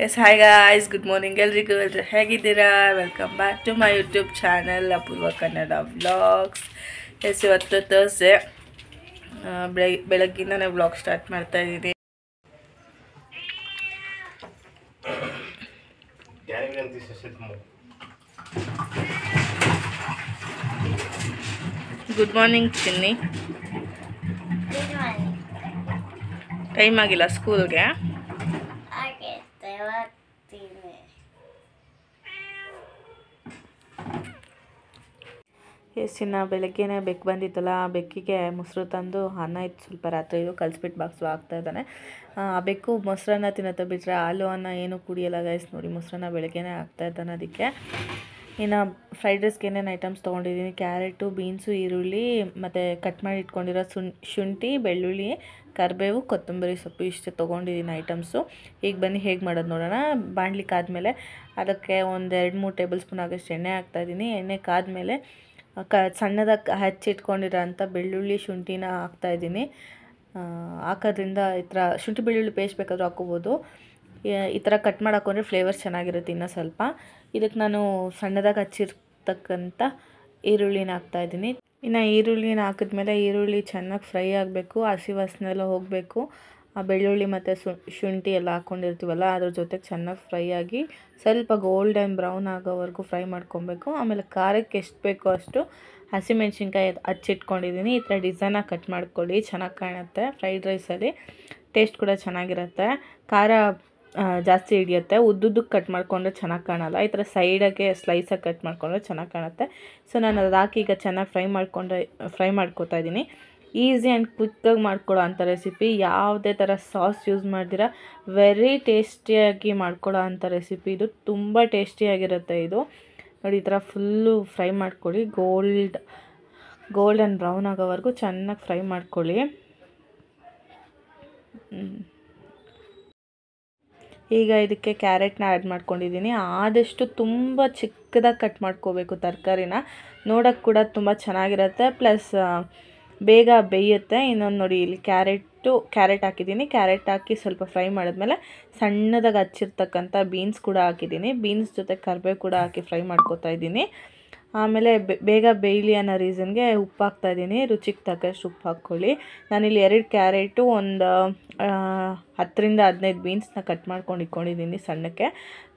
S hi guys, good morning ಎಲ್ರಿಗೂ. ಹೇಗಿದ್ದೀರಾ? Welcome back to my YouTube channel Apoorva Kannada vlogs. Yes, ಇವತ್ತು Thursday. ಬೆಳಗ್ಗಿಂದನೇ vlog start ಮಾಡ್ತಾ ಇದ್ದೀನಿ. ಗುಡ್ ಮಾರ್ನಿಂಗ್ ಚಿನ್ನಿ. ಟೈಮ್ ಆಗಿಲ್ಲ ಸ್ಕೂಲ್ಗೆ. ಎಷ್ಟಿನ ಬೆಳಗ್ಗೆನೇ ಬೆಕ್ಕು ಬಂದಿತ್ತಲ್ಲ, ಆ ಬೆಕ್ಕಿಗೆ ಮೊಸರು ತಂದು ಅನ್ನ ಇತ್ತು ಸ್ವಲ್ಪ ರಾತ್ರಿ ಕಲಿಸ್ಬಿಟ್ಟು ಬಾಕ್ಸು ಆಗ್ತಾ ಇದ್ದಾನೆ. ಆ ಬೆಕ್ಕು ಮೊಸರನ್ನ ತಿನ್ನತ್ತೆ, ಬಿಟ್ಟರೆ ಹಾಲು ಅನ್ನ ಏನೂ ಕುಡಿಯಲ್ಲ ಗೈಸ್. ನೋಡಿ, ಮೊಸರನ್ನ ಬೆಳಗ್ಗೆನೇ ಆಗ್ತಾ ಇದ್ದಾನೆ. ಅದಕ್ಕೆ ಇನ್ನು ಫ್ರೈಡ್ ರೈಸ್ಗೆ ಏನೇನು ಐಟಮ್ಸ್ ತೊಗೊಂಡಿದ್ದೀನಿ: ಕ್ಯಾರೆಟು, ಬೀನ್ಸು, ಈರುಳ್ಳಿ, ಮತ್ತು ಕಟ್ ಮಾಡಿ ಇಟ್ಕೊಂಡಿರೋ ಶುಂಠಿ, ಬೆಳ್ಳುಳ್ಳಿ, ಕರಿಬೇವು, ಕೊತ್ತಂಬರಿ ಸೊಪ್ಪು ಇಷ್ಟು ತೊಗೊಂಡಿದ್ದೀನಿ ಐಟಮ್ಸು. ಈಗ ಬನ್ನಿ ಹೇಗೆ ಮಾಡೋದು ನೋಡೋಣ. ಬಾಣಲಿ ಕಾದ್ಮೇಲೆ ಅದಕ್ಕೆ ಒಂದು 2-3 ಟೇಬಲ್ ಸ್ಪೂನ್ ಆಗೋಷ್ಟು ಎಣ್ಣೆ ಹಾಕ್ತಾಯಿದ್ದೀನಿ. ಎಣ್ಣೆ ಕಾದ್ಮೇಲೆ ಸಣ್ಣದಾಗಿ ಹಚ್ಚಿಟ್ಕೊಂಡಿರೋ ಅಂಥ ಬೆಳ್ಳುಳ್ಳಿ, ಶುಂಠಿನ ಹಾಕ್ತಾಯಿದ್ದೀನಿ. ಹಾಕೋದ್ರಿಂದ ಈ ಥರ ಶುಂಠಿ ಬೆಳ್ಳುಳ್ಳಿ ಪೇಸ್ಟ್ ಬೇಕಾದರೂ ಹಾಕ್ಕೋಬೋದು. ಈ ಥರ ಕಟ್ ಮಾಡಿ ಹಾಕ್ಕೊಂಡ್ರೆ ಫ್ಲೇವರ್ ಚೆನ್ನಾಗಿರುತ್ತೆ ಇನ್ನೂ ಸ್ವಲ್ಪ. ಇದಕ್ಕೆ ನಾನು ಸಣ್ಣದಾಗಿ ಹಚ್ಚಿರ್ತಕ್ಕಂಥ ಈರುಳ್ಳಿನ ಹಾಕ್ತಾಯಿದ್ದೀನಿ. ಇನ್ನು ಈರುಳ್ಳಿನ ಹಾಕಿದ್ಮೇಲೆ ಈರುಳ್ಳಿ ಚೆನ್ನಾಗಿ ಫ್ರೈ ಆಗಬೇಕು, ಹಸಿ ವಾಸನೆ ಎಲ್ಲ ಹೋಗಬೇಕು. ಆ ಬೆಳ್ಳುಳ್ಳಿ ಮತ್ತು ಶುಂಠಿ ಎಲ್ಲ ಹಾಕ್ಕೊಂಡಿರ್ತೀವಲ್ಲ, ಅದ್ರ ಜೊತೆಗೆ ಚೆನ್ನಾಗಿ ಫ್ರೈ ಆಗಿ ಸ್ವಲ್ಪ ಗೋಲ್ಡನ್ ಬ್ರೌನ್ ಆಗೋವರೆಗೂ ಫ್ರೈ ಮಾಡ್ಕೊಬೇಕು. ಆಮೇಲೆ ಖಾರಕ್ಕೆ ಎಷ್ಟು ಬೇಕೋ ಅಷ್ಟು ಹಸಿಮೆಣ್ಸಿನ್ಕಾಯಿ ಹಚ್ಚಿಟ್ಕೊಂಡಿದ್ದೀನಿ. ಈ ಥರ ಡಿಸೈನಾಗಿ ಕಟ್ ಮಾಡ್ಕೊಳ್ಳಿ, ಚೆನ್ನಾಗಿ ಕಾಣುತ್ತೆ. ಫ್ರೈಡ್ ರೈಸಲ್ಲಿ ಟೇಸ್ಟ್ ಕೂಡ ಚೆನ್ನಾಗಿರುತ್ತೆ. ಖಾರ ಜಾಸ್ತಿ ಹಿಡಿಯುತ್ತೆ. ಉದ್ದುದ್ದಕ್ಕೆ ಕಟ್ ಮಾಡಿಕೊಂಡ್ರೆ ಚೆನ್ನಾಗಿ ಕಾಣಲ್ಲ. ಈ ಥರ ಸೈಡಾಗೆ ಸ್ಲೈಸಾಗಿ ಕಟ್ ಮಾಡಿಕೊಂಡ್ರೆ ಚೆನ್ನಾಗಿ ಕಾಣುತ್ತೆ. ಸೊ ನಾನು ಅದು ಹಾಕಿ ಈಗ ಚೆನ್ನಾಗಿ ಫ್ರೈ ಮಾಡ್ಕೊತಾ ಇದ್ದೀನಿ. ಈಸಿ ಆ್ಯಂಡ್ ಕ್ವಿಕ್ಕಾಗಿ ಮಾಡ್ಕೊಳ್ಳೋ ಅಂಥ ರೆಸಿಪಿ. ಯಾವುದೇ ಥರ ಸಾಸ್ ಯೂಸ್ ಮಾಡ್ದಿರ ವೆರಿ ಟೇಸ್ಟಿಯಾಗಿ ಮಾಡ್ಕೊಳ್ಳೋ ಅಂಥ ರೆಸಿಪಿ ಇದು. ತುಂಬ ಟೇಸ್ಟಿಯಾಗಿರುತ್ತೆ ಇದು. ನೋಡಿ, ಈ ಥರ ಫುಲ್ಲು ಫ್ರೈ ಮಾಡ್ಕೊಳ್ಳಿ. ಗೋಲ್ಡನ್ ಬ್ರೌನ್ ಆಗೋವರೆಗೂ ಚೆನ್ನಾಗಿ ಫ್ರೈ ಮಾಡ್ಕೊಳ್ಳಿ. ಈಗ ಇದಕ್ಕೆ ಕ್ಯಾರೆಟ್ನ ಆ್ಯಡ್ ಮಾಡ್ಕೊಂಡಿದ್ದೀನಿ. ಆದಷ್ಟು ತುಂಬ ಚಿಕ್ಕದಾಗಿ ಕಟ್ ಮಾಡ್ಕೋಬೇಕು ತರಕಾರಿನ. ನೋಡೋಕ್ಕೆ ಕೂಡ ತುಂಬ ಚೆನ್ನಾಗಿರುತ್ತೆ, ಪ್ಲಸ್ ಬೇಗ ಬೇಯುತ್ತೆ. ಇನ್ನೊಂದು ನೋಡಿ, ಇಲ್ಲಿ ಕ್ಯಾರೆಟ್ ಹಾಕಿದ್ದೀನಿ. ಕ್ಯಾರೆಟ್ ಹಾಕಿ ಸ್ವಲ್ಪ ಫ್ರೈ ಮಾಡಿದ್ಮೇಲೆ ಸಣ್ಣದಾಗಿ ಹಚ್ಚಿರ್ತಕ್ಕಂಥ ಬೀನ್ಸ್ ಕೂಡ ಹಾಕಿದ್ದೀನಿ. ಬೀನ್ಸ್ ಜೊತೆ ಕರಿಬೇವು ಕೂಡ ಹಾಕಿ ಫ್ರೈ ಮಾಡ್ಕೊತಾ ಇದ್ದೀನಿ. ಆಮೇಲೆ ಬೇಗ ಬೇಯಲಿ ಅನ್ನೋ ರೀಸನ್ಗೆ ಉಪ್ಪು ಹಾಕ್ತಾಯಿದ್ದೀನಿ. ರುಚಿಗೆ ತಕ್ಕಷ್ಟು ಉಪ್ಪು ಹಾಕ್ಕೊಳ್ಳಿ. ನಾನಿಲ್ಲಿ 2 ಕ್ಯಾರೆಟು, ಒಂದು 10-15 ಬೀನ್ಸ್ನ ಕಟ್ ಮಾಡ್ಕೊಂಡು ಇಟ್ಕೊಂಡಿದ್ದೀನಿ ಸಣ್ಣಕ್ಕೆ.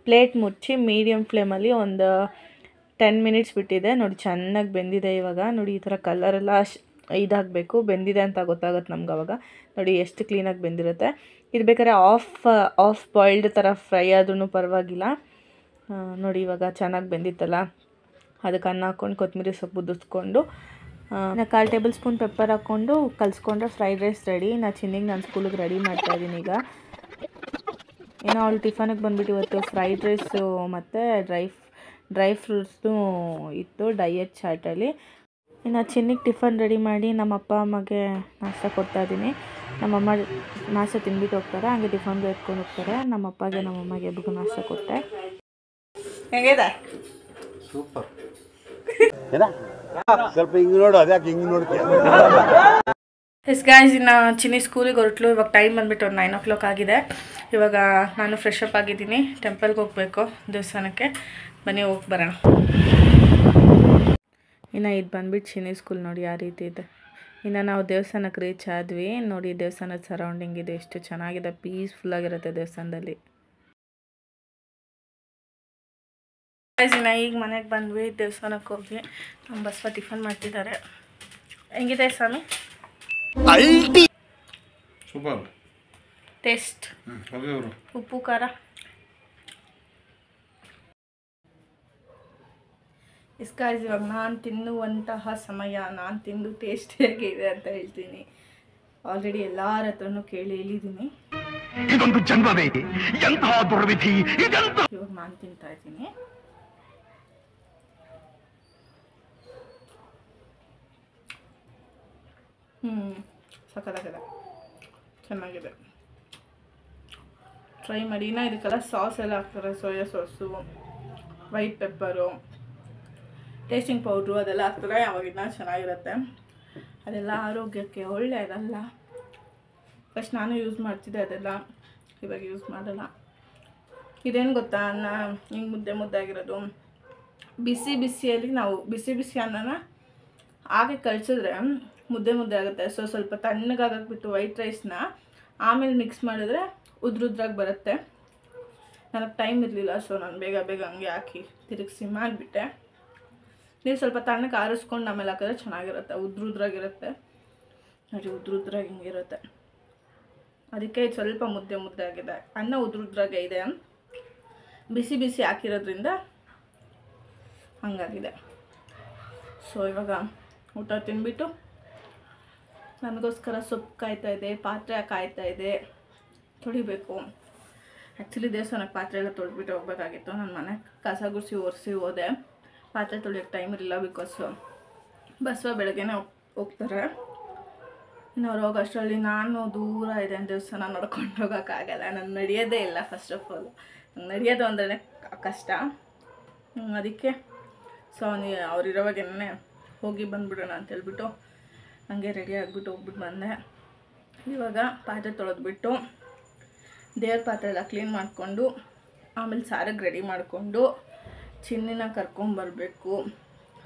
ಪ್ಲೇಟ್ ಮುಚ್ಚಿ ಮೀಡಿಯಮ್ ಫ್ಲೇಮಲ್ಲಿ ಒಂದು 10 ಮಿನಿಟ್ಸ್ ಬಿಟ್ಟಿದೆ. ನೋಡಿ, ಚೆನ್ನಾಗಿ ಬೆಂದಿದೆ. ಇವಾಗ ನೋಡಿ, ಈ ಥರ ಕಲರೆಲ್ಲ ಇದಾಗಬೇಕು, ಬೆಂದಿದೆ ಅಂತ ಗೊತ್ತಾಗುತ್ತೆ ನಮ್ಗೆ ಅವಾಗ. ನೋಡಿ ಎಷ್ಟು ಕ್ಲೀನಾಗಿ ಬೆಂದಿರುತ್ತೆ. ಇದು ಬೇಕಾದ್ರೆ ಆಫ್ ಬಾಯ್ಲ್ಡ್ ಥರ ಫ್ರೈ ಆದ್ರೂ ಪರವಾಗಿಲ್ಲ. ನೋಡಿ, ಇವಾಗ ಚೆನ್ನಾಗಿ ಬೆಂದಿತ್ತಲ್ಲ, ಅದಕ್ಕೆ ಅನ್ನ ಹಾಕ್ಕೊಂಡು ಕೊತ್ತಂಬರಿ ಸೊಪ್ಪು ಉದಿಸ್ಕೊಂಡು 1/4 ಟೇಬಲ್ ಸ್ಪೂನ್ ಪೆಪ್ಪರ್ ಹಾಕ್ಕೊಂಡು ಕಲಿಸ್ಕೊಂಡ್ರೆ ಫ್ರೈಡ್ ರೈಸ್ ರೆಡಿ. ನಾನು ಸ್ಕೂಲಿಗೆ ರೆಡಿ ಮಾಡ್ತಾಯಿದ್ದೀನಿ ಈಗ. ಏನೋ ಅವಳು ಟಿಫನಿಗೆ ಬಂದುಬಿಟ್ಟು ಇವತ್ತು ಫ್ರೈಡ್ ರೈಸು ಮತ್ತು ಡ್ರೈ ಫ್ರೂಟ್ಸು ಇತ್ತು ಡಯಟ್ ಚಾರ್ಟಲ್ಲಿ. ಇನ್ನು ಚಿನ್ನಿಗೆ ಟಿಫನ್ ರೆಡಿ ಮಾಡಿ ನಮ್ಮ ಅಪ್ಪ ಅಮ್ಮಗೆ ನಾಷ್ಟ ಕೊಡ್ತಾಯಿದ್ದೀನಿ. ನಮ್ಮಮ್ಮ ನಾಷ್ಟ ತಿಂದ್ಬಿಟ್ಟು ಹೋಗ್ತಾರೆ, ಹಾಗೆ ಟಿಫನ್ಗೆ ಎತ್ಕೊಂಡು ಹೋಗ್ತಾರೆ. ನಮ್ಮ ಅಪ್ಪಗೆ ನಮ್ಮಮ್ಮಗೆ ಇಬ್ಬರಿಗೂ ನಾಷ್ಟ ಕೊಟ್ಟೆ. ಹೇಗಿದೆ? ಸೂಪರ್. ಸ್ವಲ್ಪ ಹಿಂಗೆ ನೋಡು, ಅದ್ಯಾಕೆ ಹಿಂಗೆ ನೋಡ್ತೀಯ? ಎಸ್ ಗಾಯ್ಸ್, ಇನ್ನು ಚಿನ್ನಿ ಸ್ಕೂಲಿಗೆ ಹೊರಟ್ಲು. ಇವಾಗ ಟೈಮ್ ಬಂದುಬಿಟ್ಟು ಒಂದು 9 o'clock ಆಗಿದೆ. ಇವಾಗ ನಾನು ಫ್ರೆಶ್ ಅಪ್ ಆಗಿದ್ದೀನಿ. ಟೆಂಪಲ್ಗೆ ಹೋಗಬೇಕು, ದೇವಸ್ಥಾನಕ್ಕೆ. ಬನ್ನಿ ಹೋಗಿ ಬರೋಣ. ಇನ್ನು ಇದು ಬಂದುಬಿಟ್ಟು ಚಿನ್ನಿ ಸ್ಕೂಲ್. ನೋಡಿ ಯಾವ ರೀತಿ ಇದೆ. ಇನ್ನು ನಾವು ದೇವಸ್ಥಾನಕ್ಕೆ ರೀಚ್ ಆದ್ವಿ. ನೋಡಿ, ದೇವಸ್ಥಾನದ ಸರೌಂಡಿಂಗ್ ಇದೆ, ಎಷ್ಟು ಚೆನ್ನಾಗಿದೆ. ಪೀಸ್ಫುಲ್ಲಾಗಿರುತ್ತೆ ದೇವಸ್ಥಾನದಲ್ಲಿ. ಇನ್ನು ಈಗ ಮನೆಗೆ ಬಂದ್ವಿ. ದೇವಸ್ಥಾನಕ್ಕೆ ಹೋಗಿ ನಮ್ಮ ಬಸವ ಟಿಫನ್ ಮಾಡ್ತಿದ್ದಾರೆ. ಹೆಂಗಿದೆ ಸ್ವಾಮಿ? ಸೂಪರ್ ಟೇಸ್ಟ್, ಉಪ್ಪು ಖಾರ. ಇಸ್ಕಾಯ್ಸ್, ಇವಾಗ ನಾನು ತಿನ್ನುವಂತಹ ಸಮಯ. ನಾನು ತಿಂದು ಟೇಸ್ಟಿಯಾಗಿದೆ ಅಂತ ಹೇಳ್ತೀನಿ. ಆಲ್ರೆಡಿ ಎಲ್ಲರ ಹತ್ರನೂ ಕೇಳಿ ಹೇಳಿದ್ದೀನಿ. ಇವಾಗ ನಾನು ತಿಂತಾ ಇದ್ದೀನಿ. ಸಕ್ಕತ್ತಾಗಿದೆ, ಚೆನ್ನಾಗಿದೆ. ಟ್ರೈ ಮಾಡಿ. ಇನ್ನು ಇದಕ್ಕೆಲ್ಲ ಸಾಸ್ ಎಲ್ಲ ಹಾಕ್ತಾರೆ. Soya sauce, white pepper, tasting powder ಅದೆಲ್ಲ ಹಾಕ್ತಾರೆ. ಅವಾಗಿನ್ನ ಚೆನ್ನಾಗಿರುತ್ತೆ. ಅದೆಲ್ಲ ಆರೋಗ್ಯಕ್ಕೆ ಒಳ್ಳೆಯದಲ್ಲ. ಫಸ್ಟ್ ನಾನು ಯೂಸ್ ಮಾಡ್ತಿದ್ದೆ ಅದೆಲ್ಲ, ಇವಾಗ ಯೂಸ್ ಮಾಡಲ್ಲ. ಇದೇನು ಗೊತ್ತಾ, ಅನ್ನ ಹಿಂಗೆ ಮುದ್ದೆ ಮುದ್ದೆ ಆಗಿರೋದು. ಬಿಸಿ ಬಿಸಿಯಲ್ಲಿ ನಾವು ಬಿಸಿ ಬಿಸಿ ಅನ್ನನ ಹಾಗೆ ಕಳಿಸಿದ್ರೆ ಮುದ್ದೆ ಮುದ್ದೆ ಆಗುತ್ತೆ. ಸೊ ಸ್ವಲ್ಪ ತಣ್ಣಗಾಗಕ್ಬಿಟ್ಟು ವೈಟ್ ರೈಸ್ನ ಆಮೇಲೆ ಮಿಕ್ಸ್ ಮಾಡಿದ್ರೆ ಉದ್ರುದ್ರಾಗಿ ಬರುತ್ತೆ. ನನಗೆ ಟೈಮ್ ಇರಲಿಲ್ಲ, ಸೊ ನಾನು ಬೇಗ ಬೇಗ ಹಂಗೆ ಹಾಕಿ ತಿರುಗಿಸಿ ಮಾಡಿಬಿಟ್ಟೆ. ನೀವು ಸ್ವಲ್ಪ ತಣ್ಣಗೆ ಆರಿಸ್ಕೊಂಡು ಆಮೇಲೆ ಹಾಕಿದ್ರೆ ಚೆನ್ನಾಗಿರುತ್ತೆ, ಉದ್ರುದ್ರಾಗಿರುತ್ತೆ ನೋಡಿ, ಉದ್ರುದ್ರಾಗಿ ಹಿಂಗಿರುತ್ತೆ. ಅದಕ್ಕೆ ಸ್ವಲ್ಪ ಮುದ್ದೆ ಮುದ್ದೆ ಆಗಿದೆ. ಅನ್ನ ಉದ್ರುದ್ರಾಗೆ ಇದೆ, ಬಿಸಿ ಬಿಸಿ ಹಾಕಿರೋದ್ರಿಂದ ಹಂಗಾಗಿದೆ. ಸೊ ಇವಾಗ ಊಟ ತಿಂದ್ಬಿಟ್ಟು ನನಗೋಸ್ಕರ ಸೊಪ್ಪು ಕಾಯ್ತಾಯಿದೆ, ಪಾತ್ರೆ ಕಾಯ್ತಾಯಿದೆ, ತೊಳಿಬೇಕು. ಆ್ಯಕ್ಚುಲಿ ದೇವಸ್ಥಾನಕ್ಕೆ ಪಾತ್ರೆ ಎಲ್ಲ ತೊಳೆದ್ಬಿಟ್ಟು ಹೋಗ್ಬೇಕಾಗಿತ್ತು. ನನ್ನ ಮನೆ ಕಸ ಗುಡಿಸಿ ಒರೆಸಿ ಹೋದೆ, ಪಾತ್ರೆ ತೊಳೆಯೋಕ್ಕೆ ಟೈಮ್ ಇರಲಿಲ್ಲ. ಬಿಕಾಸ್ ಬಸವ ಬೆಳಗ್ಗೆನೇ ಹೋಗ್ತಾರೆ. ಇನ್ನು ಅವ್ರು ಹೋಗೋ ಅಷ್ಟರಲ್ಲಿ ನಾನು ದೂರ ಇದೆ ದೇವಸ್ಥಾನ ನಡ್ಕೊಂಡು ಹೋಗೋಕ್ಕಾಗಲ್ಲ. ನಾನು ನಡೆಯೋದೇ ಇಲ್ಲ. ಫಸ್ಟ್ ಆಫ್ ಆಲ್ ನಡೆಯೋದು ಅಂದ್ರೆ ಕಷ್ಟ. ಅದಕ್ಕೆ ಸೊ ಅವ್ರಿರೋವಾಗೇನೆ ಹೋಗಿ ಬಂದುಬಿಡೋಣ ಅಂತೇಳ್ಬಿಟ್ಟು ಹಂಗೆ ರೆಡಿ ಆಗಿಬಿಟ್ಟು ಹೋಗ್ಬಿಟ್ಟು ಬಂದೆ. ಇವಾಗ ಪಾತ್ರೆ ತೊಳೆದ್ಬಿಟ್ಟು ದೇವ್ರ ಪಾತ್ರೆ ಎಲ್ಲ ಕ್ಲೀನ್ ಮಾಡಿಕೊಂಡು ಆಮೇಲೆ ಸಾರಿಗೆ ರೆಡಿ ಮಾಡಿಕೊಂಡು ಚಿನ್ನಿನ ಕರ್ಕೊಂಬರಬೇಕು.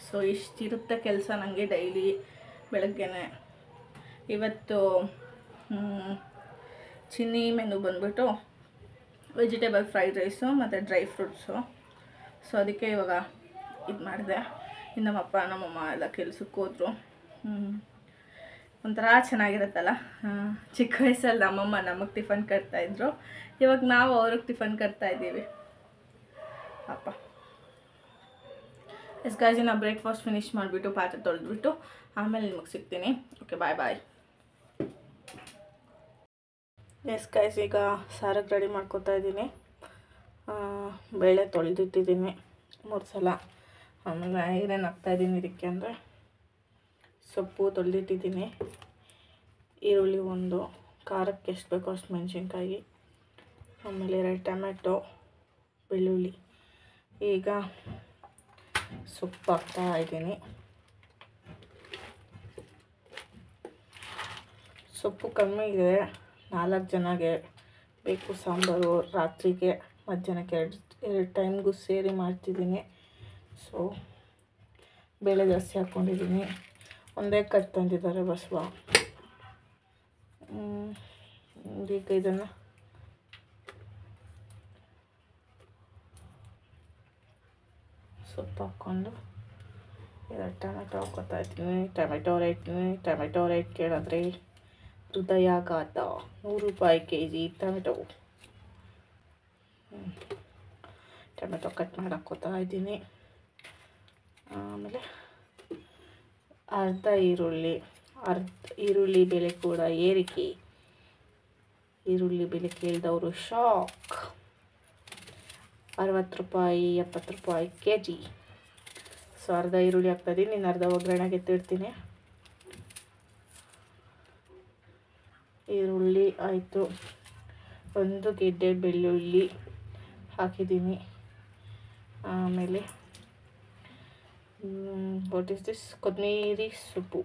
ಸೊ ಇಷ್ಟಿರುತ್ತೆ ಕೆಲಸ ನನಗೆ ಡೈಲಿ ಬೆಳಗ್ಗೆನೆ. ಇವತ್ತು ಚಿನ್ನಿ ಮೆನು ಬಂದುಬಿಟ್ಟು ವೆಜಿಟೇಬಲ್ ಫ್ರೈಡ್ ರೈಸು ಮತ್ತು ಡ್ರೈ ಫ್ರೂಟ್ಸು. ಸೊ ಅದಕ್ಕೆ ಇವಾಗ ಇದು ಮಾಡಿದೆ. ಇನ್ನು ನಮ್ಮಪ್ಪ ನಮ್ಮಮ್ಮ ಎಲ್ಲ ಕೆಲ್ಸಕ್ಕೆ ಹೋದ್ರು. ಒಂಥರ ಚೆನ್ನಾಗಿರುತ್ತಲ್ಲ. ಚಿಕ್ಕ ವಯಸ್ಸಲ್ಲಿ ನಮ್ಮಮ್ಮ ನಮಗೆ ಟಿಫನ್ ಕಟ್ತಾಯಿದ್ರು, ಇವಾಗ ನಾವು ಅವ್ರಿಗೆ ಟಿಫನ್ ಕಟ್ತಾಯಿದ್ದೀವಿ. ಅಪ್ಪ ಗಾಯ್ಸ್, ನಾನು ಬ್ರೇಕ್ಫಾಸ್ಟ್ ಫಿನಿಷ್ ಮಾಡಿಬಿಟ್ಟು ಪಾತ್ರೆ ತೊಳೆದ್ಬಿಟ್ಟು ಆಮೇಲೆ ನಿಮಗೆ ಸಿಗ್ತೀನಿ. ಓಕೆ, ಬಾಯ್ ಬಾಯ್. ಗಾಯ್ಸ್, ಈಗ ಸಾರಿಗೆ ರೆಡಿ ಮಾಡ್ಕೊತಾ ಇದ್ದೀನಿ. ಬೇಳೆ ತೊಳೆದಿಟ್ಟಿದ್ದೀನಿ 3 ಸಲ. ಆಮೇಲೆ ಐರನ್ ಹಾಕ್ತಾಯಿದ್ದೀನಿ. ಇದಕ್ಕೆ ಅಂದರೆ ಸೊಪ್ಪು ತೊಳೆದಿಟ್ಟಿದ್ದೀನಿ, ಈರುಳ್ಳಿ 1, ಖಾರಕ್ಕೆ ಎಷ್ಟು ಬೇಕೋ ಅಷ್ಟು ಮೆಣಸಿನ್ಕಾಯಿ, ಆಮೇಲೆ 2 ಟೊಮೆಟೊ, ಬೆಳ್ಳುಳ್ಳಿ. ಈಗ ಸೊಪ್ಪು ಹಾಕ್ತಾ ಇದ್ದೀನಿ. ಸೊಪ್ಪು ಕಮ್ಮಿ ಇದೆ, 4 ಜನಕ್ಕೆ ಬೇಕು ಸಾಂಬಾರು. ರಾತ್ರಿಗೆ ಮಧ್ಯಾಹ್ನಕ್ಕೆ 2 ಟೈಮ್ಗೂ ಸೇರಿ ಮಾಡ್ತಿದ್ದೀನಿ. ಸೊ ಬೇಳೆ ಜಾಸ್ತಿ ಹಾಕ್ಕೊಂಡಿದ್ದೀನಿ. ಒಂದೇ ಕಟ್ ತಂದಿದ್ದಾರೆ ಬಸವ. ಈಗ ಇದನ್ನು ಸೊಪ್ಪು ಹಾಕ್ಕೊಂಡು 2 ಟೊಮೆಟೊ ಹಾಕ್ಕೊತಾ ಇದ್ದೀನಿ. ಟೊಮೆಟೊ ರೇಟ್ ಕೇಳಿದ್ರೆ ಹೃದಯಾಘಾತ. 100 ರೂಪಾಯಿ kg ಟೊಮೆಟೊ ಕಟ್ ಮಾಡಿ ಹಾಕ್ಕೊತಾ ಇದ್ದೀನಿ. ಆಮೇಲೆ ಅರ್ಧ ಈರುಳ್ಳಿ ಬೆಲೆ ಕೂಡ ಏರಿಕೆ. ಈರುಳ್ಳಿ ಬೆಲೆ ಕೇಳಿದವರು ಶಾಕ್. 60 ರೂಪಾಯಿ 70 ರೂಪಾಯಿ kg. ಸೊ ಅರ್ಧ ಈರುಳ್ಳಿ ಹಾಕ್ತಾಯಿದ್ದೀನಿ, ಇನ್ನು ಅರ್ಧ ಒಗ್ಗರಣೆಗೆ ಎತ್ತಿಡ್ತೀನಿ. ಈರುಳ್ಳಿ ಆಯಿತು. 1 ಗೆಡ್ಡೆ ಬೆಳ್ಳುಳ್ಳಿ ಹಾಕಿದ್ದೀನಿ. ಆಮೇಲೆ ವಾಟ್ ಇಸ್ ದಿಸ್, ಕೊತ್ತಂಬರಿ ಸೊಪ್ಪು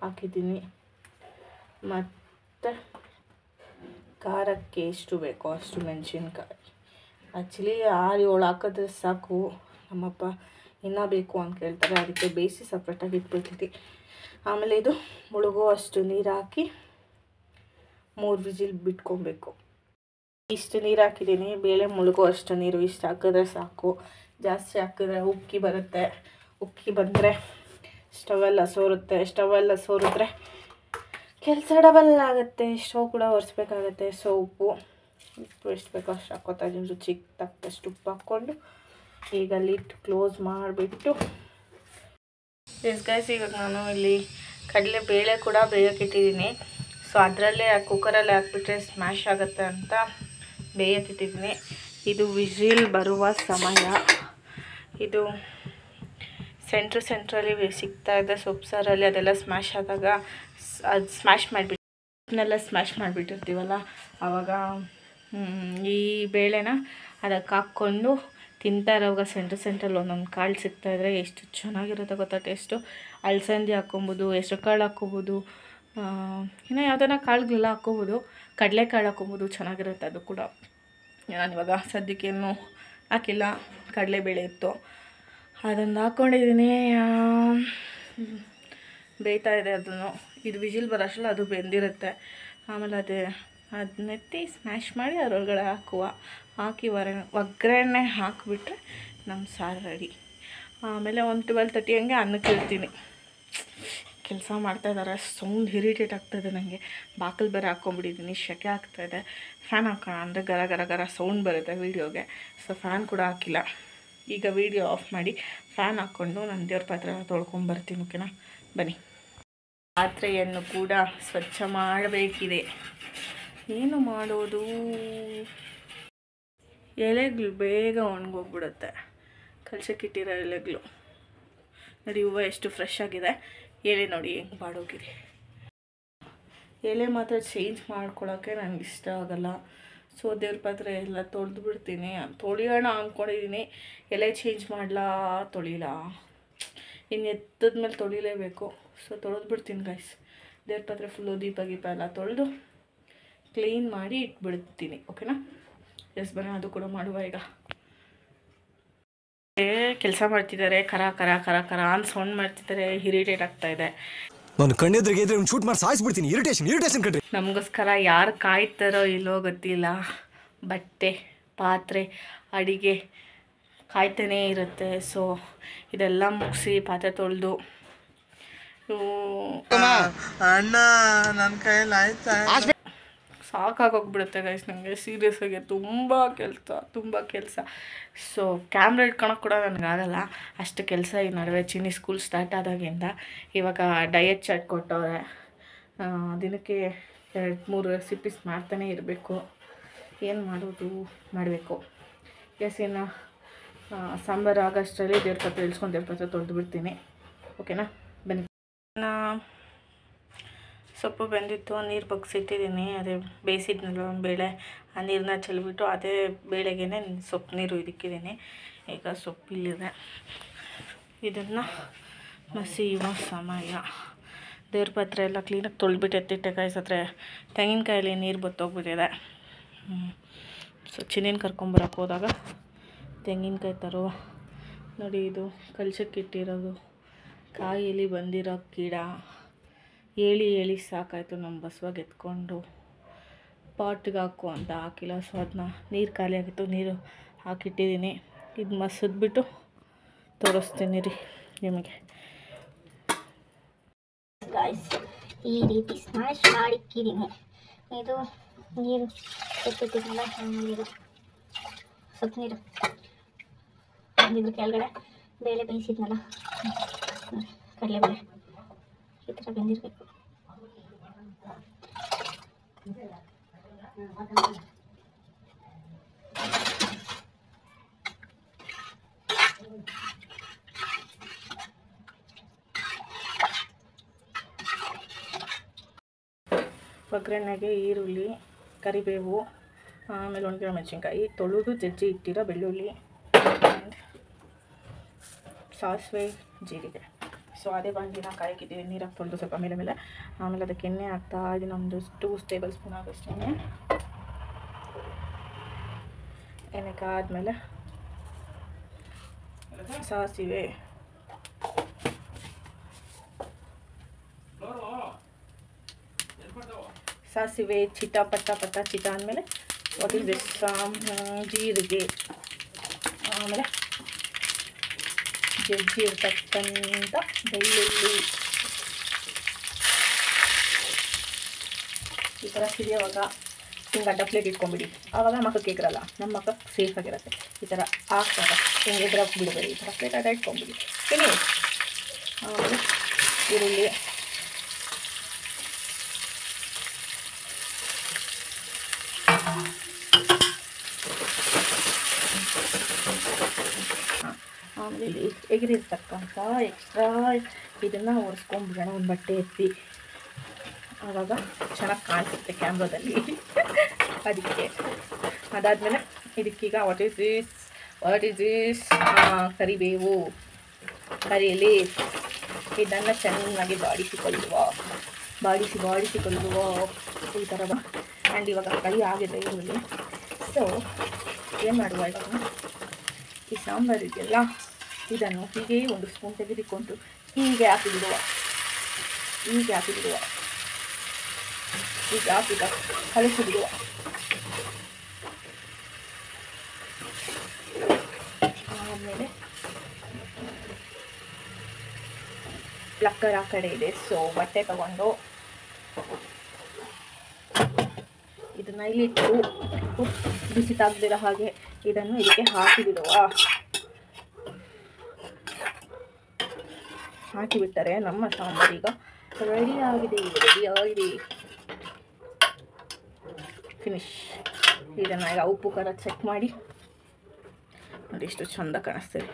ಹಾಕಿದ್ದೀನಿ. ಮತ್ತು ಖಾರಕ್ಕೆ ಎಷ್ಟು ಬೇಕೋ ಅಷ್ಟು ಮೆಣಸಿನ್ಕಾಯಿ. ಆ್ಯಕ್ಚುಲಿ 6-7 ಹಾಕಿದ್ರೆ ಸಾಕು. ನಮ್ಮಪ್ಪ ಇನ್ನೂ ಬೇಕು ಅಂತ ಕೇಳ್ತಾರೆ, ಅದಕ್ಕೆ ಬೇಯಿಸಿ ಸಪ್ರೇಟಾಗಿ ಇಟ್ಬಿಡ್ತೀನಿ. ಆಮೇಲೆ ಇದು ಮುಳುಗೋ ಅಷ್ಟು ನೀರು ಹಾಕಿ 3 ವಿಜಿಲ್ ಬಿಟ್ಕೊಬೇಕು. ಇಷ್ಟು ನೀರು ಹಾಕಿದ್ದೀನಿ. ಬೇಳೆ ಮುಳುಗೋ ಅಷ್ಟು ನೀರು ಇಷ್ಟು ಹಾಕಿದ್ರೆ ಸಾಕು. ಜಾಸ್ತಿ ಹಾಕಿದ್ರೆ ಉಕ್ಕಿ ಬರುತ್ತೆ. ಉಕ್ಕಿ ಬಂದರೆ ಸ್ಟವೆಲ್ಲ ಸೋರಿದ್ರೆ ಕೆಲಸ ಡಬಲ್ ಆಗುತ್ತೆ. ಸ್ಟವ್ ಕೂಡ ಒರೆಸ್ಬೇಕಾಗತ್ತೆ. ಸೊ ಉಪ್ಪು ಎಷ್ಟು ಬೇಕೋ ಅಷ್ಟು ಹಾಕ್ಕೊತಾ ಇದ್ದೀನಿ. ರುಚಿಗೆ ತಕ್ಕಷ್ಟು ಉಪ್ಪು ಹಾಕ್ಕೊಂಡು ಈಗ ಲಿಡ್ ಕ್ಲೋಸ್ ಮಾಡಿಬಿಟ್ಟು ಗಾಯ್ಸ್, ಈಗ ನಾನು ಇಲ್ಲಿ ಕಡಲೆ ಬೇಳೆ ಕೂಡ ಬೇಯೋಕ್ಕಿಟ್ಟಿದ್ದೀನಿ. ಸೊ ಅದರಲ್ಲೇ ಕುಕ್ಕರಲ್ಲೇ ಹಾಕ್ಬಿಟ್ರೆ ಸ್ಮ್ಯಾಶ್ ಆಗುತ್ತೆ ಅಂತ ಬೇಯೋಕ್ಕಿಟ್ಟಿದ್ದೀನಿ. ಇದು ವಿಜಿಲ್ ಬರುವ ಸಮಯ. ಇದು ಸೆಂಟ್ರಲ್ಲಿ ಸಿಗ್ತಾ ಇದೆ ಸೊಪ್ಪು ಸಾರಲ್ಲಿ. ಅದೆಲ್ಲ ಸ್ಮ್ಯಾಶ್ ಆದಾಗ ಅದು ಸ್ಮ್ಯಾಶ್ ಮಾಡಿಬಿಟ್ಟಿರ್ತೀವಲ್ಲ, ಆವಾಗ ಈ ಬೇಳೆನ ಅದಕ್ಕೆ ಹಾಕ್ಕೊಂಡು ತಿಂತಾ ಇರೋವಾಗ ಸೆಂಟ್ರಲ್ಲಿ ಒಂದೊಂದು ಕಾಳು ಸಿಗ್ತಾಯಿದ್ರೆ ಎಷ್ಟು ಚೆನ್ನಾಗಿರುತ್ತೆ ಗೊತ್ತಾ ಟೇಸ್ಟು. ಅಲಸಂದಿ ಹಾಕ್ಕೊಬೋದು, ಹೆಸ್ರು ಕಾಳು ಹಾಕ್ಕೊಬೋದು, ಇನ್ನು ಯಾವ್ದಾನ ಕಾಳುಗಳೆಲ್ಲ ಹಾಕ್ಕೊಬೋದು. ಕಡಲೆಕಾಳು ಹಾಕ್ಕೊಬೋದು, ಚೆನ್ನಾಗಿರುತ್ತೆ ಅದು ಕೂಡ. ನಾನಿವಾಗ ಸದ್ಯಕ್ಕೇನು ಹಾಕಿಲ್ಲ, ಕಡಲೆಬೇಳೆ ಇತ್ತು ಅದನ್ನು ಹಾಕ್ಕೊಂಡಿದ್ದೀನಿ. ಬೇಯ್ತಾ ಇದೆ ಅದನ್ನು. ಇದು ವಿಜಿಲ್ ಬರೋಷ್ಟಲ್ಲ ಅದು ಬೆಂದಿರುತ್ತೆ. ಆಮೇಲೆ ಅದನ್ನೆತ್ತಿ ಸ್ಮ್ಯಾಶ್ ಮಾಡಿ ಅದರೊಳಗಡೆ ಹಾಕಿ ಒಗ್ಗರಣೆ ಹಾಕಿಬಿಟ್ರೆ ನಮ್ಮ ಸಾರು ರೆಡಿ. ಆಮೇಲೆ ಒಂದು 12:30 ಹಂಗೆ ಅನ್ನಕ್ಕೆ ಇಡ್ತೀನಿ. ಕೆಲಸ ಮಾಡ್ತಾಯಿದ್ದಾರೆ, ಸೌಂಡ್ ಇರಿಟೇಟ್ ಆಗ್ತಾಯಿದೆ ನನಗೆ. ಬಾಕಲು ಬೇರೆ ಹಾಕ್ಕೊಂಬಿಟ್ಟಿದ್ದೀನಿ, ಸೆಕೆ ಆಗ್ತಾಯಿದೆ. ಫ್ಯಾನ್ ಹಾಕೋಣ ಅಂದರೆ ಗರ ಗರ ಗರ ಸೌಂಡ್ ಬರುತ್ತೆ ವೀಡಿಯೋಗೆ. ಸೊ ಫ್ಯಾನ್ ಕೂಡ ಹಾಕಿಲ್ಲ. ಈಗ ವೀಡಿಯೋ ಆಫ್ ಮಾಡಿ ಫ್ಯಾನ್ ಹಾಕ್ಕೊಂಡು ನಾನು ದೇವ್ರ ಪಾತ್ರೆ ತೊಳ್ಕೊಂಬರ್ತೀನಿ. ಓಕೆನಾ, ಬನ್ನಿ. ಪಾತ್ರೆಯನ್ನು ಕೂಡ ಸ್ವಚ್ಛ ಮಾಡಬೇಕಿದೆ. ಏನು ಮಾಡೋದು, ಎಲೆಗಳು ಬೇಗ ಒಣಗೋಗ್ಬಿಡುತ್ತೆ. ಕಲಸಕ್ಕಿಟ್ಟಿರೋ ಎಲೆಗಳು ನೋಡಿ, ಹೂವು ಎಷ್ಟು ಫ್ರೆಶ್ ಆಗಿದೆ. ಎಲೆ ನೋಡಿ ಹೆಂಗೆ ಬಾಡೋಗಿದೆ. ಎಲೆ ಮಾತ್ರ ಚೇಂಜ್ ಮಾಡ್ಕೊಳ್ಳೋಕ್ಕೆ ನನಗೆ ಇಷ್ಟ ಆಗೋಲ್ಲ. ಸೊ ದೇವ್ರ ಪಾತ್ರೆ ಎಲ್ಲ ತೊಳೆದು ಬಿಡ್ತೀನಿ. ತೊಳೆಯೋಣ ಅಂದ್ಕೊಂಡಿದ್ದೀನಿ, ಎಲೆ ಚೇಂಜ್ ಮಾಡಲಾ ತೊಳಿಲ್ಲ, ಇನ್ನು ಎತ್ತದ ಮೇಲೆ ತೊಳಿಲೇಬೇಕು. ಸೊ ತೊಳೆದು ಬಿಡ್ತೀನಿ ಗೈಸ್. ದೇವ್ರ ಪಾತ್ರೆ ಫುಲ್ಲು ದೀಪ ಎಲ್ಲ ತೊಳೆದು ಕ್ಲೀನ್ ಮಾಡಿ ಇಟ್ಬಿಡ್ತೀನಿ. ಓಕೆನಾ, ಬನ್ನಿ ಅದು ಕೂಡ ಮಾಡುವ. ಈಗ ಕೆಲಸ ಮಾಡ್ತಿದ್ದಾರೆ, ಕರ ಕರ ಕರ ಕರ ಅಂತ ಸೌಂಡ್ ಮಾಡ್ತಿದ್ದಾರೆ, ಇರಿಟೇಟ್ ಆಗ್ತಾಯಿದೆ. ನಾನು ಕಣ್ಣೆದ್ರಿಗೆ ಇದ್ರೆ ಒಂದು ಶೂಟ್ ಮಾಡಿ ಸಾಯಿಸ್ಬಿಡ್ತೀನಿ. ಇರಿಟೇಷನ್ ಕಣ್ರಿ. ನಮಗೋಸ್ಕರ ಯಾರು ಕಾಯ್ತಾರೋ ಇಲ್ಲೋ ಗೊತ್ತಿಲ್ಲ. ಬಟ್ಟೆ, ಪಾತ್ರೆ, ಅಡಿಗೆ ಕಾಯ್ತಾನೇ ಇರುತ್ತೆ. ಸೊ ಇದೆಲ್ಲ ಮುಗಿಸಿ ಪಾತ್ರೆ ತೊಳೆದು ಅಣ್ಣ ನನ್ನ ಕೈಯಲ್ಲಿ ಆಯ್ತಾ ಸಾಕಾಗೋಗ್ಬಿಡುತ್ತೆ ಗೈಸ್ ನನಗೆ. ಸೀರಿಯಸ್ ಆಗಿ ತುಂಬ ಕೆಲಸ. ಸೊ ಕ್ಯಾಮ್ರಾ ಇಟ್ಕೊಳಕ್ಕೆ ಕೂಡ ನನಗಾಗಲ್ಲ, ಅಷ್ಟು ಕೆಲಸ. ಈ ನಡುವೆ ಚಿನ್ನಿ ಸ್ಕೂಲ್ ಸ್ಟಾರ್ಟ್ ಆದಾಗಿಂದ ಇವಾಗ ಡಯಟ್ ಚಾರ್ಟ್ ಕೊಟ್ಟವ್ರೆ. ದಿನಕ್ಕೆ 2-3 ರೆಸಿಪೀಸ್ ಮಾಡ್ತಾನೆ ಇರಬೇಕು. ಏನು ಮಾಡೋದು, ಮಾಡಬೇಕು. ಇನ್ನು ಸಾಂಬಾರು ಆಗೋಷ್ಟರಲ್ಲಿ ದೇವ್ರ ಪಾತ್ರೆ ಇಳಿಸ್ಕೊಂಡು ದೇವ್ರ ಪಾತ್ರೆ ತೊಳೆದು ಬಿಡ್ತೀನಿ. ಓಕೆನಾ, ಬನ್ನಿ. ಸೊಪ್ಪು ಬೆಂದಿತ್ತು, ನೀರು ಬಗ್ಸಿಟ್ಟಿದ್ದೀನಿ. ಅದೇ ಬೇಯಿಸಿದ್ನಲ್ವ ಬೇಳೆ, ಆ ನೀರನ್ನ ಚೆಲ್ಬಿಟ್ಟು ಅದೇ ಬೇಳೆಗೆ ಸೊಪ್ಪು ನೀರು ಇದಕ್ಕಿದ್ದೀನಿ. ಈಗ ಸೊಪ್ಪು ಇಲ್ಲಿದೆ, ಇದನ್ನು ಮಸಿಯುವ ಸಮಯ. ದೇವ್ರ ಪಾತ್ರೆ ಎಲ್ಲ ಕ್ಲೀನಾಗಿ ತೊಳೆದ್ಬಿಟ್ಟು ಎತ್ತಿಟ್ಟೆ ಗೈಸ್. ಹತ್ರ ತೆಂಗಿನಕಾಯಲ್ಲಿ ನೀರು ಬತ್ತೋಗ್ಬಿಟ್ಟಿದೆ. ಸೊ ಚಿನ್ನಿನ ಕರ್ಕೊಂಬರಕ್ಕೆ ಹೋದಾಗ ತೆಂಗಿನಕಾಯಿ ತರುವ ನೋಡಿ, ಇದು ಕಲ್ಸಕ್ಕಿಟ್ಟಿರೋದು ಕಾಯಿಲಿ ಬಂದಿರೋ ಗಿಡ. ಹೇಳಿ ಸಾಕಾಯಿತು. ನಮ್ಮ ಬಸವಾಗ ಎತ್ಕೊಂಡು ಪಾಟ್ಗೆ ಹಾಕು ಅಂತ ಹಾಕಿಲ್ಲ. ಸೊ ಅದನ್ನ ನೀರು ಖಾಲಿ ಆಗಿತ್ತು, ನೀರು ಹಾಕಿಟ್ಟಿದ್ದೀನಿ. ಇದು ಮಸಿದ್ಬಿಟ್ಟು ತೋರಿಸ್ತೀನಿ ರೀ ನಿಮಗೆ. ಈ ರೀತಿ ಸ್ಮ್ಯಾಶ್ ಮಾಡಿಕ್ಕಿದ್ದೀನಿ. ಇದು ನೀರು ಎತ್ತಿಟ್ಟಿದ್ನಲ್ಲ, ನೀರು ಸ್ವಲ್ಪ ನೀರು ಇದ್ರ ಕೆಳಗಡೆ ಬೇಳೆ ಬೇಯಿಸಿದ್ನಲ್ಲ, ಕಡಲೆಬೇಳೆ ಈ ಥರ ಬೆಂದಿರಬೇಕು. ಒಗ್ಗರಣೆಗೆ ಈರುಳ್ಳಿ, ಕರಿಬೇವು, ಆಮೇಲೆ ಒಣಗಿರೋ ಮೆಣಸಿನ್ಕಾಯಿ, ತೊಳೆದು ಜಜ್ಜಿ ಇಟ್ಟಿರೋ ಬೆಳ್ಳುಳ್ಳಿ, ಸಾಸಿವೆ, ಜೀರಿಗೆ. ಸೊ ಅದೇ ಬಾಂಡಿನ ಕಾಯಕ್ಕಿಟ್ಟಿದ್ದೀನಿ. ನೀರಾಗಿ ತೊಳೆದು ಸ್ವಲ್ಪ ಮೇಲೆ ಆಮೇಲೆ ಅದಕ್ಕೆ ಎಣ್ಣೆ ಹಾಕ್ತಾ ಇದನ್ನು ಒಂದು 2 ಟೇಬಲ್ ಸ್ಪೂನ್ ಆಗೋಷ್ಟು ಎಣ್ಣೆ ಕಾದ್ಮೇಲೆ ಸಾಸಿವೆ ಚಿಟ ಪಟ್ಟ ಚಿಟ ಆದಮೇಲೆ ವಾಟ್ ಈಸ್ ದಿಸ್, ಜೀರಿಗೆ, ಆಮೇಲೆ ಜಜ್ಜಿ ಇರ್ತಕ್ಕಂಥ ಬೆಳ್ಳುಳ್ಳಿ. ಈ ಥರ ಸಿಡಿಯೋವಾಗ ಹಿಂಗೆ ಅಡ್ಡ ಪ್ಲೇಟ್ ಇಟ್ಕೊಂಬಿಡಿ. ಆವಾಗ ಮಕ್ಕಕ್ಕೆ ಕೇಕ್ರಲ್ಲ, ನಮ್ಮ ಮಕ್ಕಕ್ಕೆ ಸೇಫಾಗಿರುತ್ತೆ. ಈ ಥರ ಹಾಕ್ದಾಗ ಹಿಂಗೆ ಎದುರಾಗಿ ಬಿಡಬೇಡಿ. ಈ ಥರ ಪ್ಲೇಟ್ ಅಡ್ಡ ಇಟ್ಕೊಂಬಿಡಿ. ತಿನ್ನಿ. ಆಮೇಲೆ ಈರುಳ್ಳಿ, ಆಮೇಲೆ ಇಲ್ಲಿ ಎಗಿರಿರ್ತಕ್ಕಂಥ ಎಕ್ಸ್ಟ್ರಾ ಇದನ್ನು ಒರೆಸ್ಕೊಂಡ್ಬಿಡೋಣ ಒಂದು ಬಟ್ಟೆ ಎತ್ತಿ. ಆವಾಗ ಚೆನ್ನಾಗಿ ಕಾಣಿಸುತ್ತೆ ಕ್ಯಾಮ್ರಾದಲ್ಲಿ. ಅದಕ್ಕೆ ಅದಾದಮೇಲೆ ಇದಕ್ಕೀಗ ವಾಟ್ ಈಸ್ ದಿಸ್ ಕರಿಬೇವು, ಕರಿಯಲ್ಲಿ ಇದನ್ನು ಚೆನ್ನಾಗಿ ಬಾಡಿಸಿಕೊಳ್ಳುವ ಈ ಥರ. ಆ್ಯಂಡ್ ಇವಾಗ ಕೈ ಆಗಿದೆ ಈರುಳ್ಳಿ. ಸೊ ಏನು ಮಾಡುವ ಇವಾಗ ಈ ಸಾಂಬಾರು ಇದೆಯಲ್ಲ ಇದನ್ನು ಹೀಗೆ ಒಂದು ಸ್ಪೂನ್ ತೆಗೆದುಕೊಂಡು ಹೀಗೆ ಹಾಕಿಬಿಡುವ ಈಗ ಹಾಕಿಬಿಡುವ ಕಲಿಸಿಬಿಡುವ. ಆಮೇಲೆ ಪ್ಲಕ್ಕರ್ ಆ ಕಡೆ ಇದೆ, ಸೊ ಬಟ್ಟೆ ತಗೊಂಡು ಇದನ್ನ ಇಲ್ಲಿಟ್ಟು ಬಿಸಿ ತಾಗದಿರೋ ಹಾಗೆ ಇದನ್ನು ಇದಕ್ಕೆ ಹಾಕಿಬಿಡುವ. ಹಾಕಿಬಿಟ್ಟರೆ ನಮ್ಮ ಸಾಂಬಾರೀಗ ರೆಡಿಯಾಗಿದೆ. ಫಿನಿಶ್. ಇದನ್ನು ಈಗ ಉಪ್ಪು ಖಾರ ಚೆಕ್ ಮಾಡಿ ನೋಡಿ ಎಷ್ಟು ಚಂದ ಕಾಣಿಸ್ತದೆ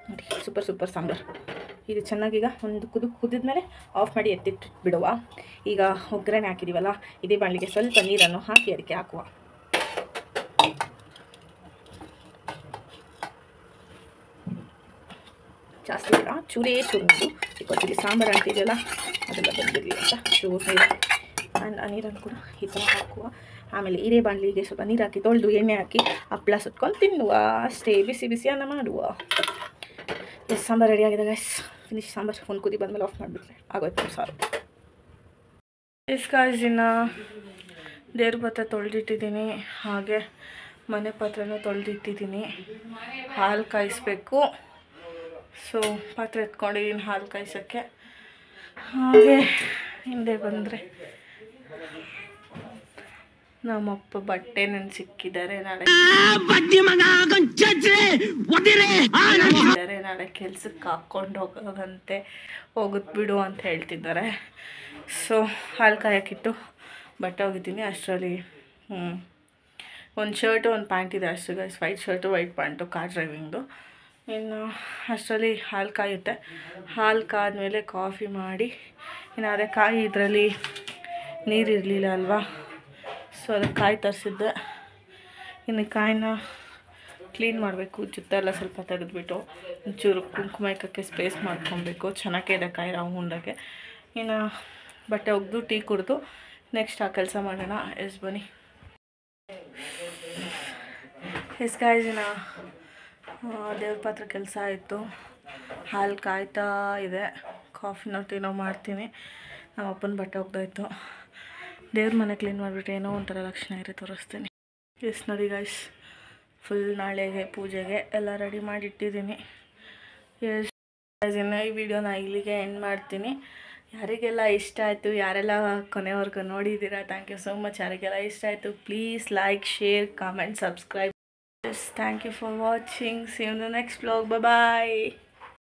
ನೋಡಿ. ಸೂಪರ್ ಸಾಂಬಾರು. ಇದು ಚೆನ್ನಾಗೀಗ ಒಂದು ಕುದಿದ್ಮೇಲೆ ಆಫ್ ಮಾಡಿ ಎತ್ತಿಟ್ಟು ಬಿಡುವ. ಈಗ ಒಗ್ಗರಣೆ ಹಾಕಿದ್ದೀವಲ್ಲ, ಇದೇ ಬಾಣಲಿಗೆ ಸ್ವಲ್ಪ ನೀರನ್ನು ಹಾಕಿ ಅದಕ್ಕೆ ಹಾಕುವ. ಜಾಸ್ತಿ ಬೇಡ, ಚೂರೇ ಚೂರು ಗೊತ್ತಿದೆ. ಸಾಂಬಾರು ಅಂತಿದೆಯಲ್ಲ ಅದೆಲ್ಲ ಬಂದಿರಲಿ ಅಂತ ಚೂರು ನೀರು ಆ ನೀರನ್ನು ಕೂಡ ಈ ಥರ ಹಾಕುವ. ಆಮೇಲೆ ಇದೇ ಬಾಣಲಿಗೆ ಸ್ವಲ್ಪ ನೀರು ಹಾಕಿ ತೊಳೆದು ಎಣ್ಣೆ ಹಾಕಿ ಹಪ್ಪಳ ಸುಟ್ಕೊಂಡು ತಿನ್ನುವ. ಅಷ್ಟೇ, ಬಿಸಿ ಅನ್ನ ಮಾಡುವ. ಸಾಂಬಾರು ರೆಡಿ ಆಗಿದೆ ಗೈಸ್. ಫಿನಿಶ್ ಸಾಂಬಾರು. ಒಂದು ಕುದಿ ಬಂದಮೇಲೆ ಆಫ್ ಮಾಡಿಬಿಟ್ರೆ ಆಗೋಯ್ತು ಸಾರು. ಇನ್ನು ದೇವ್ರ ಪಾತ್ರೆ ತೊಳೆದಿಟ್ಟಿದ್ದೀನಿ, ಹಾಗೆ ಮನೆ ಪಾತ್ರೆನೂ ತೊಳೆದಿಟ್ಟಿದ್ದೀನಿ. ಹಾಲು ಕಾಯಿಸ್ಬೇಕು. ಸೊ ಪಾತ್ರೆ ಎತ್ಕೊಂಡಿದ್ದೀನಿ ಹಾಲು ಕಾಯಿಸೋಕ್ಕೆ. ಹಾಗೆ ಹಿಂದೆ ಬಂದರೆ ನಮ್ಮಪ್ಪ ಬಟ್ಟೆ ಸಿಕ್ಕಿದ್ದಾರೆ. ನಾಳೆ ಕೆಲ್ಸಕ್ಕೆ ಹಾಕ್ಕೊಂಡು ಹೋಗೋದಂತೆ, ಹೋಗುತ್ತೆ ಬಿಡು ಅಂತ ಹೇಳ್ತಿದ್ದಾರೆ. ಸೊ ಹಾಲು ಕಾಯಕ್ಕಿಟ್ಟು ಬಟ್ಟೆ ಹೋಗಿದ್ದೀನಿ. ಅಷ್ಟರಲ್ಲಿ ಒಂದು ಶರ್ಟು ಒಂದು ಪ್ಯಾಂಟ್ ಇದೆ ಅಷ್ಟು guys. White shirt white pant, car ಡ್ರೈವಿಂಗ್ದು. ಇನ್ನು ಅಷ್ಟರಲ್ಲಿ ಹಾಲು ಕಾಯುತ್ತೆ. ಹಾಲು ಕಾದ್ಮೇಲೆ ಕಾಫಿ ಮಾಡಿ, ಇನ್ನು ಅದೇ ಕಾಯಿ ಇದರಲ್ಲಿ ನೀರಿರಲಿಲ್ಲ ಅಲ್ವಾ, ಸೊ ಅದಕ್ಕೆ ಕಾಯಿ ತರಿಸಿದ್ದೆ. ಇನ್ನು ಕಾಯಿನ ಕ್ಲೀನ್ ಮಾಡಬೇಕು. ಜುತ್ತೆಲ್ಲ ಸ್ವಲ್ಪ ತೆಗೆದುಬಿಟ್ಟು ಒಂಚೂರು ಕುಂಕುಮ ಇಕ್ಕಕ್ಕೆ ಸ್ಪೇಸ್ ಮಾಡ್ಕೊಬೇಕು. ಚೆನ್ನಾಗಿದೆ ಕಾಯಿ ರೌಂಡಾಗೆ. ಇನ್ನು ಬಟ್ಟೆ ಒಗೆದು ಟೀ ಕುಡಿದು ನೆಕ್ಸ್ಟ್ ಆ ಕೆಲಸ ಮಾಡೋಣ. ಬನ್ನಿ. ಗೈಸ್, ಇನ್ನು ದೇವ್ರ ಪಾತ್ರೆ ಕೆಲಸ ಆಯಿತು. ಹಾಲು ಕಾಯ್ತಾ ಇದೆ. ಕಾಫಿನೋ ಟೀನೋ ಮಾಡ್ತೀನಿ. ನಮ್ಮ ಅಪ್ಪನ ಬಟ್ಟೆ ಒಗ್ದಾಯ್ತು. ದೇವ್ರ ಮನೆ ಕ್ಲೀನ್ ಮಾಡಿಬಿಟ್ಟು ಏನೋ ಒಂಥರ ಲಕ್ಷಣ ಇರೋ ತೋರಿಸ್ತೀನಿ. ನೋಡಿ ಗೈಸ್, ಫುಲ್ ನಾಳೆಗೆ ಪೂಜೆಗೆ ಎಲ್ಲ ರೆಡಿ ಮಾಡಿಟ್ಟಿದ್ದೀನಿ. ಇನ್ನು ಈ ವಿಡಿಯೋನ ಇಲ್ಲಿಗೆ ಎಂಡ್ ಮಾಡ್ತೀನಿ. ಯಾರಿಗೆಲ್ಲ ಇಷ್ಟ ಆಯಿತು, ಯಾರೆಲ್ಲ ಕೊನೆವರೆಗೂ ನೋಡಿದ್ದೀರಾ, ಥ್ಯಾಂಕ್ ಯು ಸೋ ಮಚ್. ಯಾರಿಗೆಲ್ಲ ಇಷ್ಟ ಆಯಿತು please like, share, comment, subscribe. Thank you for watching. See you in the next vlog. Bye bye.